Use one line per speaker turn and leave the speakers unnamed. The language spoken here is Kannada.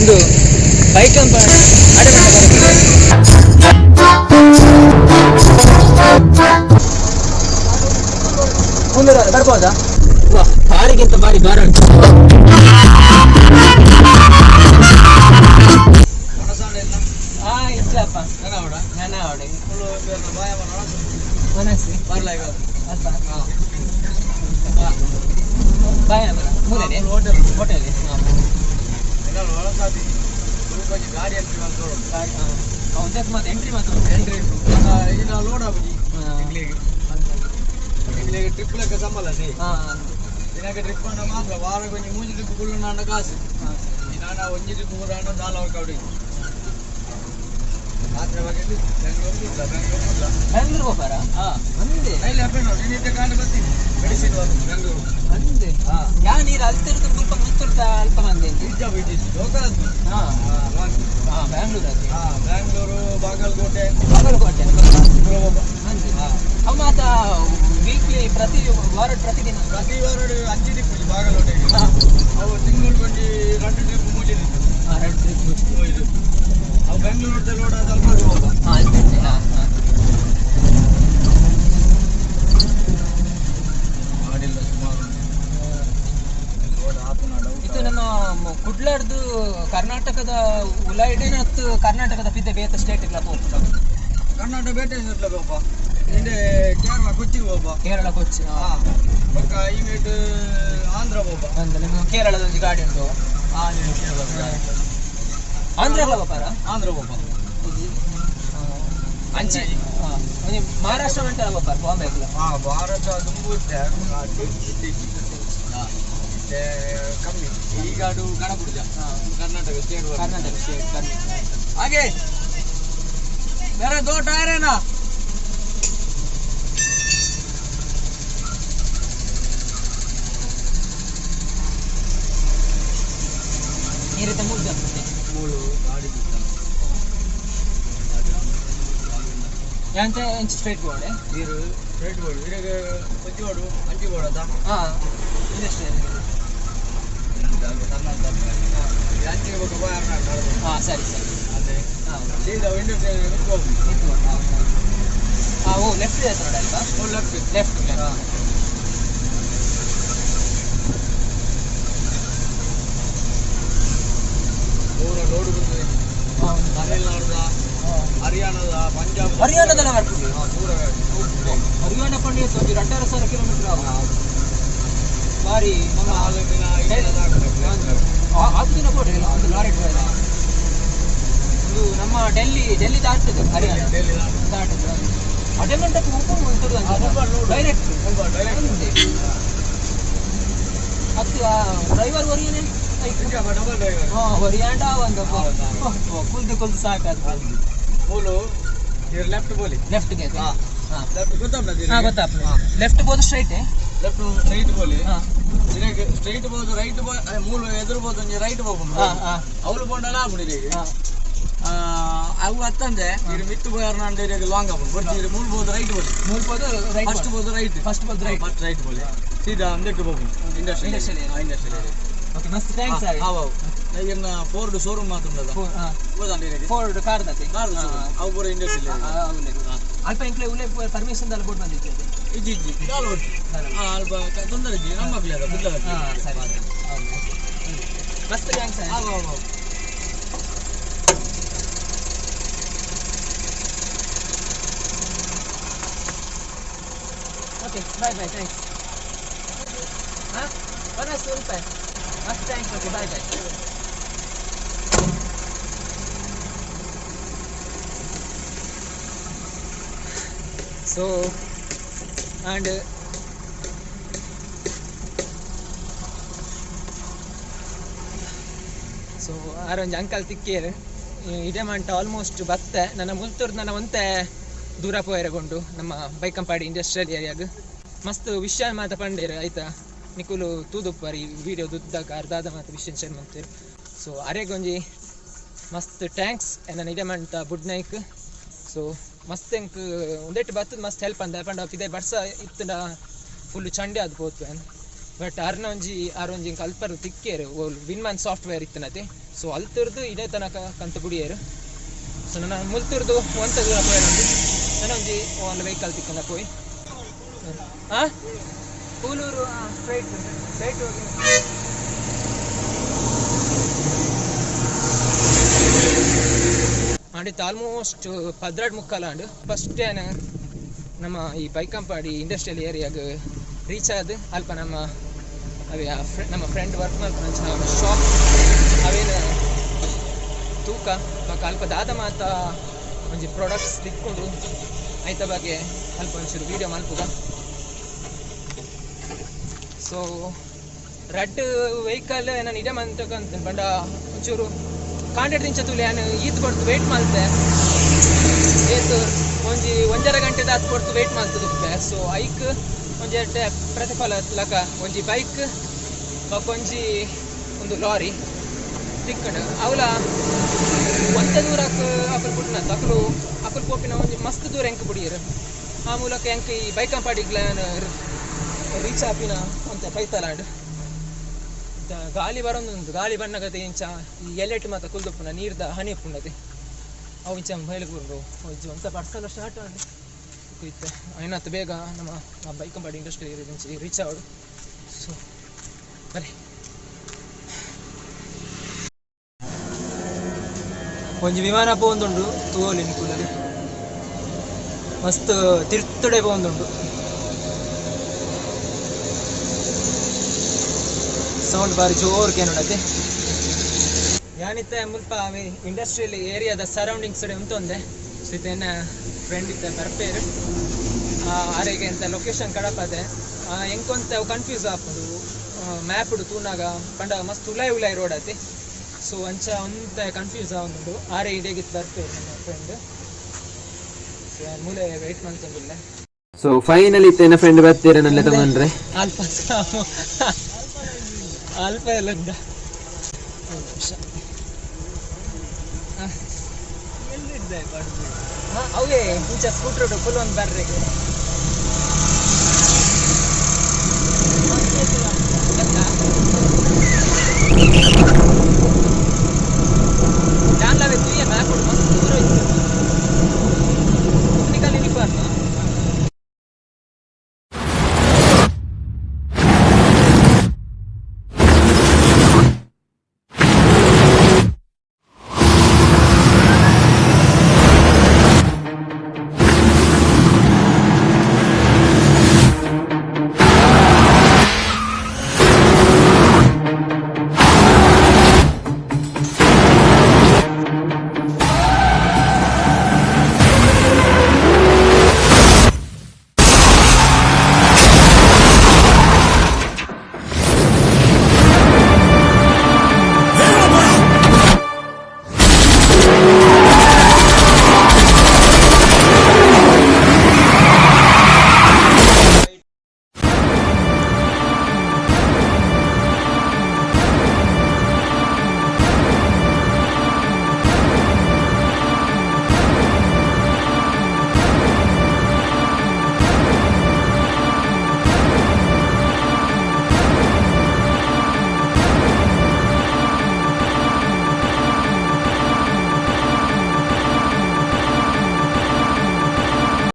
ಒಂದು ಬೈಕಂಪಾಡಿ ಮುಂದೆ ಬರ್ಬೋದಾ? ಕಾರಿಗಿಂತ ಬಾರಿ ಭಾರ ಉಂಟು. ಇಲ್ಲಪ್ಪ ನಾನು ಅವಡೆ ಮನಸ್ಸಿ ಬರ್ಲಾಗ ಬಾಯ ಮೂಲೆ ಹೋಟೆಲ್ ಗಾಡಿ ಮತ್ತೆ ಎಂಟ್ರಿ ಈಗ ಲೋಡ್ ಆಗಿ ಟ್ರಿಪ್ ಲೆಕ್ಕ ಸಂಬಳ ಸಿ ದಿನಕ್ಕೆ ಟ್ರಿಪ್ ಅನ್ನ ಮಾತ್ರ ವಾರ ಕೊಂಚ ಮೂಜಿ ಟ್ರಿಪ್ ಕುಳ್ಳು ನಾನು ಕಾಸು ನಾನು ಒಂಜಿ ಟ್ರಿಪ್ ಕೂಡ ಅನ್ನ ದಾಲ್ ಅವ್ರಿಗೆ ಬೆಂಗಳೂರು ಹೋಗಾರ ಅಂದೆ ಮೆಡಿಸಿನ್ ಬೆಂಗಳೂರು ಅಂದೆ ಯಾ ನೀರು ಅಲ್ತಿರ್ದು ಸ್ವಲ್ಪ ಮುತ್ತುರ್ತಾ ಅಲ್ಪ ಮಂದಿ ಬೆಂಗಳೂರು ಬಾಗಲಕೋಟೆ ಅವ ಮಾತ ವೀಕ್ಲಿ ಪ್ರತಿ ವಾರ ಪ್ರತಿದಿನ ಪ್ರತಿ ವಾರ 5 ಟ್ರಿಪ್ ಬಾಗಲಕೋಟೆಗೆ ಅವು ತಿಂಗಳು ಕೊಂಚಿ 2 ಟ್ರಿಪ್ ಮೂಜಿ ಟ್ರಿಪ್ ಇದು ಅವು ಬೆಂಗಳೂರು ಲೋಡ್ ಆದ ಇದು ನಮ್ಮ ಕುಡ್ಲಾಡ್ದು ಕರ್ನಾಟಕದ ಉಲಾಯಿಡೇನ ಹತ್ತು ಕರ್ನಾಟಕದ ಪಿದ್ದೆ ಬೇತ ಸ್ಟೇಟ್ ಇಲ್ಲ ಹೋಗ್ತದೆ ಕರ್ನಾಟಕ ಬೇಟೆ ಹೋಗಪ್ಪ ಹಿಂದೆ ಕೇರಳ ಕೊಚ್ಚಿಗೆ ಹೋಗ್ಬ ಕೇರಳ ಕೊಚ್ಚಿ ಪಕ್ಕ ಇಮೇಟ್ ಆಂಧ್ರ ಹೋಗ್ಬ ಅಂದ್ರೆ ಕೇರಳದ ಒಂದು ಗಾಡಿ ಉಂಟು ಆಂಧ್ರ ಹೋಗ್ಬಾರ ಆಂಧ್ರ ಹೋಗ್ಬ ಅಂಚೆ ಮಹಾರಾಷ್ಟ್ರ ಉಂಟಲ್ಲ ಹೋಗ್ಬಾರ ಬಾಂಬೆ ಮಹಾರಾಷ್ಟ್ರ ತುಂಬುತ್ತೆ ಕಮ್ಮಿ ಈಗ ಅದು ಗಣಪುರ ಕರ್ನಾಟಕ ಸ್ಟೇಟ್ ಕಮ್ಮಿ ಹಾಗೆ ಬೇರೆ ದೋಟ ಯಾರೇನಾ ಈ ರೀತಿ ಮೂರು ಗಾಡಿ ಎಂತ ಇಂಚ್ ಸ್ಟ್ರೈಟ್ ಬೋರ್ಡ್ ನೀರು ಸ್ಟ್ರೈಟ್ ಬೋರ್ಡ್ ಇರಾಗ ಕೊಚ್ಚಿ ಬೋರ್ಡು ಅಂಚಿ ಬೋರ್ಡ್ ಅದ ಇನ್ನೆಷ್ಟು ಸರಿ ಸರಿ ಅದೇ ಸೀದಾ ವಿಂಡೋ ಓ ಲೆಫ್ಟ್ ಇದೆ ನೋಡಿ ಅಲ್ವಾ ಓ ಲೆಫ್ಟ್ ಲೋಡ್ ಬಂದಿದೆ ತಮಿಳ್ನಾಡುದ ಹರಿಯಾಣದ ಪಂಜಾಬ್ ಹರಿಯಾಣದಲ್ಲ ಬರ್ತದೆ ಹರಿಯಾಣ ಪಂಡಿಗೆ 18,000 ಕಿಲೋಮೀಟರ್ ಬಾರಿ ನಮ್ಮ ದಿನ ಕೊಡಿ ಒಂದು ಲಾರಿ ಇದು ನಮ್ಮ ಡೆಲ್ಲಿ ದಾಟ್ತದೆ ಹರಿಯಾಣ ದಾಟಿದೆ ಅಟೆಂಡೆಂಟ್ ಡೈರೆಕ್ಟ್ ಹತ್ತು ಡ್ರೈವರ್ ಹೊರಿಯೇನೆ ಹೊರಿಯಾಂಡ ಒಂದು ಕುಲ್ದು ಸಾಕಾಗ್ತದೆ ಬೋಲು ಲೆಫ್ಟ್ ಬೋಲಿ ಲೆಫ್ಟ್ಗೆ ಗೊತ್ತಾಗ್ತದೆ ಲೆಫ್ಟ್ ಬೋದು ಸ್ಟ್ರೈಟ್ ಸ್ಟ್ರೈಟ್ ಬೋಲಿ ಸ್ಟ್ರೈಟ್ ಬೋದು ರೈಟ್ ಮೂಲು ಎದುರು ಬೋದು ರೈಟ್ ಹೋಗ್ಬೋದು ಅವಳು ಬೋಂಡಲ್ಲ ಆಗ್ಬಿಡಿದೆ ಈಗ ಅವು ಹತ್ತಂದ್ರೆ ಇದು ಮಿತ್ತು ಬೋರ್ನಾಂಡ್ ಲಾಂಗ್ ಆಗ್ಬೋದು ಬರ್ತೀವಿ ಮೂರು ಬೋದು ರೈಟ್ ಬೋಲಿ ಮೂರು ಬೋದು ರೈಟ್ ಫಸ್ಟ್ ಬೋದು ರೈಟ್ ಫಸ್ಟ್ ಬೋದು ರೈಟ್ ಬೋಲಿ ಸೀದಾ ಒಂದಕ್ಕೆ ಹೋಗ್ಬೋದು ಇಂಡಸ್ಟ್ರಿಯಲ್ ಓಕೆ ಮಸ್ತ್ ಥ್ಯಾಂಕ್ಸ್ ಈಗ ಫೋರ್ಡ್ ಶೋರೂಮ್ ಮಾತ್ರ ಫೋರ್ಡ್ ಕಾರ್ ಅವು ಪೂರ ಇಂಡಸ್ಟ್ರಿಯಲ್ ಅಲ್ಪ ಇಂಕ್ಲೆ ಉಲ್ಲೆ ಪರ್ಮಿಷನ್ ದಲ್ಲ ಕೊಟ್ಟು ಬಂದಿದ್ದೇವೆ ಇಜ್ಜಿ ಅಲ್ಪ ತೊಂದರೆ ಇದ್ದಿ ನಮ್ಮ ಮಕ್ಕಳು ಸರಿ ಮಸ್ತ್ ಥ್ಯಾಂಕ್ಸ್ ಓಕೆ ಬಾಯ್ ಥ್ಯಾಂಕ್ಸ್ ರೂಪಾಯಿ ಮಸ್ತ್ thanks okay bye so and so ಆರೊಂದು ಅಂಕಲ್ ತಿಕ್ಕೇರು ಇದೇ ಮಂಟ ಆಲ್ಮೋಸ್ಟ್ ಬತ್ತೆ ನನ್ನ ಮುಲ್ತೂರ್ದು ನನ್ನ ಒಂತೆ ದೂರ ಪೋಯರಗೊಂಡು ನಮ್ಮ ಬೈಕಂಪಾಡಿ ಇಂಡಸ್ಟ್ರಿಯಲ್ ಏರಿಯಾಗ ಮಸ್ತ್ ವಿಷಯ ಮಾತ ಪಂಡೇರು ಆಯ್ತಾ ನಿಕುಲು ತೂದುಪ್ಪರಿ ವಿಡಿಯೋ ದುದ್ದಾಗ ಅರ್ಧಾದ ಮಾತು ವಿಷಯ ಶೇರ್ ಮಾಡ್ತೀರಿ ಸೊ ಅರೆಗೊಂಜಿ ಮಸ್ತ್ ಟ್ಯಾಂಕ್ಸ್ ನನ್ನ ಇದೇ ಮಂಟ ಬುಡ್ ನೈಕ್ ಸೊ ಮಸ್ತ್ ಎಂಕ್ ಒಂದೆಟ್ಟು ಬತ್ತದ ಮಸ್ತ್ ಹೆಲ್ಪ್ ಅಂತ ಹೇಳ್ಕೊಂಡು ಇದೇ ಬರ್ಸ ಇತ್ತನ ಫುಲ್ ಚಂಡೆ ಅದು ಹೋಗ್ತೇನೆ ಬಟ್ ಆರೊಂಜಿ ಕಲ್ಪರು ತಿಕ್ಕೇರು ವಿನ್ಮನ್ ಸಾಫ್ಟ್ವೇರ್ ಇತ್ತನತೆ
ಸೊ ಅಲ್ತಿರ್ದು ಇದೇ ತನಕ ಕಂತು ಗುಡಿಯರು. ಸೊ ನನ್ನ ಮುಲ್ತಿರ್ದು ಒಂತ ದೂರ ಪೋಯ್ ನಾನು ಒಂಜಿ ಒಂದು ವೆಹಿಕಲ್ ತಿಕ್ಕಂದ ಪೋಯ್ ಕೂಲೂರು ಸ್ಟ್ರೈಟ್ ಹೋಗಿ ಮಾಡಿತ್ತು ಆಲ್ಮೋಸ್ಟ್ 12 ಮುಕ್ಕಾಲ ಅಂಡು ಫಸ್ಟ್ ಏನು ನಮ್ಮ ಈ ಬೈಕಂಪಾಡಿ ಇಂಡಸ್ಟ್ರಿಯಲ್ ಏರಿಯಾಗೆ ರೀಚ್ ಆದ ಅಲ್ಪ ನಮ್ಮ ಅವೇ ನಮ್ಮ ಫ್ರೆಂಡ್ ವರ್ಕ್ ಮಾಡ್ಕೊಂಡು ಶಾಪ್ ಅವೇನು ತೂಕ ಅಲ್ಪ ದಾದ ಮಾತ ಒಂಜಿ ಪ್ರಾಡಕ್ಟ್ಸ್ ತಿಕ್ಕೊಂಡು ಆಯ್ತ ಬಗ್ಗೆ ಅಲ್ಪ ಒಂಚೂರು ವೀಡಿಯೋ ಮಲ್ಪುಗ. ಸೊ ರೆಡ್ ವೆಹಿಕಲ್ ನಾನು ಇದೇ ಮಂತಕ್ಕಂತ ಬಂಡ ಒಂಚೂರು ಕಾಂಟ್ರಾಕ್ಟ್ ದಿಂಚ ತುಳಿ ನಾನು ಈತ್ ಕೊಡ್ತು ವೆಯ್ಟ್ ಮಾಡ್ತೆ ಏತು ಒಂಜರ ಗಂಟೆ ದಾತ್ ಕೊಡ್ತು ವೆಯ್ಟ್ ಮಾಡ್ತದೆ. ಸೊ ಐಕ್ ಒಂಜಿ ಅಟ್ಟೆ ಪ್ರತಿಫಲ ಲಕ ಒಂಜಿ ಬೈಕ್ ಒಂಜಿ ಒಂದು ಲಾರಿ ತಿಕ್ಕಂಡು ಅವಲ ಒಂತ ದೂರಕ್ಕೆ ಅಕಲ್ ಬಿಟ್ಟಿನ ಅಕಲ್ ಪೋಪಿನ ಒಂಜಿ ಮಸ್ತ್ ದೂರ ಎಂಕ್ ಬಿಡಿಯರು ಆ ಮೂಲಕ ಎಂಕ್ ಈ ಬೈಕಂಪಾಡಿಗ್ಲ ರೀಚ್ ಆಪಿನ ಅಂತ ಬೈತಲಾಂಡ್ ಗಾಳಿ ಬರೋದು ಗಾಳಿ ಬಣ್ಣಗತೆ ಇಂಚ ಈ ಎಲೆಟ್ ಮಾತ ಕುಲ್ದಪ್ಪನ ನೀರ್ದ ಹನಿ ಪುಂಡತೆ ಅವು ಇಂಚ ಬಯಲಿಗೆ ಬರೋದು ಒಂತ ಪರ್ಸಲ್ ಸ್ಟಾರ್ಟ್ ಆಗಿ ಇತ್ತು ಏನಾಯ್ತು ಬೇಗ ನಮ್ಮ ಬೈಕಂಪಾಡಿ ಇಂಡಸ್ಟ್ರಿ ರೀಚ್ ಆಗೋದು. ಸೊ ಬರೀ ಒಂಜಿ ವಿಮಾನ ಪೋಂದುಂಡು ತೂವೊಲಿ ನಿಕುಲಲ್ಲಿ ಮಸ್ತ್ ತಿರ್ತುಡೆ ಪೋಂದುಂಡು ಸೌಂಡ್ ಬಾರಿ ಜೋರ್ ಕೇನೋಡತ್ತೆ ಯಾನಿತ್ತೆ ಮುಲ್ಪ ಇಂಡಸ್ಟ್ರಿಯಲ್ ಏರಿಯಾದ ಸರೌಂಡಿಂಗ್ಸ್ ಉಂತೊಂದೆ ಸಿತೇನ ಫ್ರೆಂಡ್ ಇತ್ತೆ ಬರ್ಪೇರು ಆರೆಗೆ ಅಂತ ಲೊಕೇಶನ್ ಕಡಪದೆ ಎಂಕೊಂತ ಕನ್ಫ್ಯೂಸ್ ಆಪುಂಡು ಮ್ಯಾಪ್ ತೂನಾಗ ಪಂಡ ಮಸ್ತ್ ಉಲಾಯ್ ರೋಡ್ ಅತಿ. ಸೊ ಅಂಚ ಒಂತ ಕನ್ಫ್ಯೂಸ್ ಆಗುಂಡು ಆರೆ ಇಡೇಗಿತ್ತು ಬರ್ಪೇರು ನಮ್ಮ ಫ್ರೆಂಡ್. ಸೊ ಮೂಲೆ ವೆಯ್ಟ್ ಮಾಡ್ತೊಂದಿಲ್ಲ.
ಸೊ ಫೈನಲಿ ಇತ್ತೇನ ಫ್ರೆಂಡ್ ಬರ್ತೀರ ನಲ್ಲೆ ತಗೊಂಡ್ರೆ
ಅಲ್ಪ ಎಲ್ಲ ಅವೇ ಇಂಚ ಸ್ಕೂಟ್ರ್ ಫುಲ್ ಒಂದು ಬರ್ರಿಗೆ